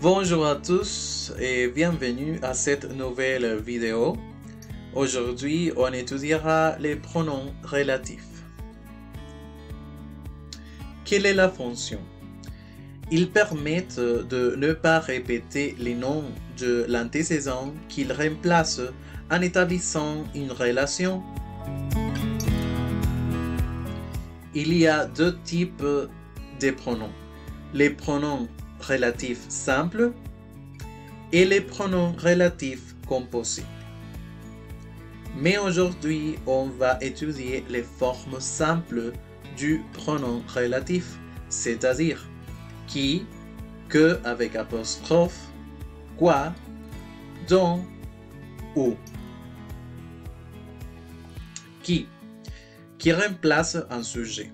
Bonjour à tous et bienvenue à cette nouvelle vidéo. Aujourd'hui, on étudiera les pronoms relatifs. Quelle est la fonction? Ils permettent de ne pas répéter les noms de l'antécédent qu'ils remplacent en établissant une relation. Il y a deux types de pronoms. Les pronoms relatifs simples et les pronoms relatifs composés. Mais aujourd'hui, on va étudier les formes simples du pronom relatif, c'est-à-dire qui, que avec apostrophe, quoi, dont, où. Qui remplace un sujet.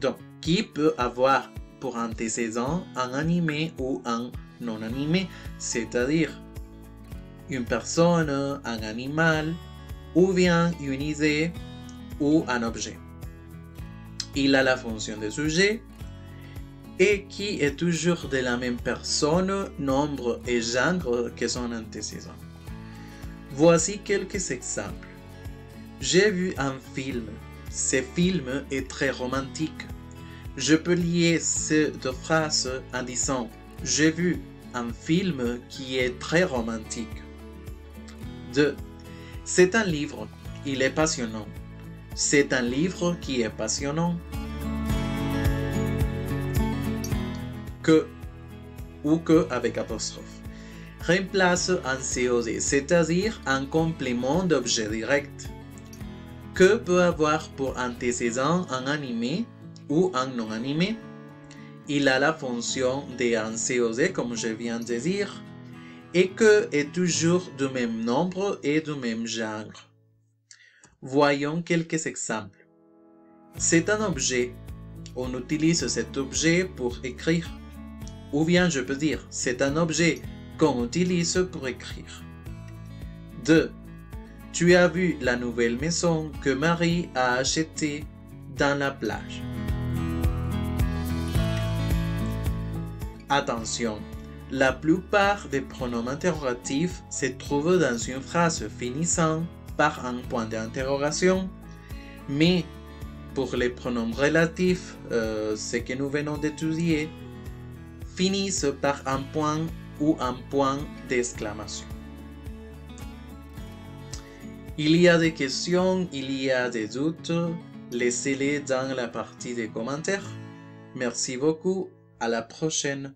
Donc, qui peut avoir pour antécédent un animé ou un non animé, c'est-à-dire une personne, un animal, ou bien une idée ou un objet. Il a la fonction de sujet et qui est toujours de la même personne, nombre et genre que son antécédent. Voici quelques exemples. J'ai vu un film. Ce film est très romantique. Je peux lier ces deux phrases en disant « J'ai vu un film qui est très romantique ». 2. C'est un livre, il est passionnant. C'est un livre qui est passionnant. Que ou que avec apostrophe remplace un COD, c'est-à-dire un complément d'objet direct. Que peut avoir pour antécédent un animé ou un non animé. Il a la fonction d'un COD comme je viens de dire et que est toujours du même nombre et du même genre. Voyons quelques exemples. C'est un objet. On utilise cet objet pour écrire. Ou bien je peux dire, c'est un objet qu'on utilise pour écrire. 2. Tu as vu la nouvelle maison que Marie a achetée dans la plage. Attention, la plupart des pronoms interrogatifs se trouvent dans une phrase finissant par un point d'interrogation, mais pour les pronoms relatifs, ce que nous venons d'étudier, finissent par un point ou un point d'exclamation. Il y a des questions, il y a des doutes, laissez-les dans la partie des commentaires. Merci beaucoup, à la prochaine.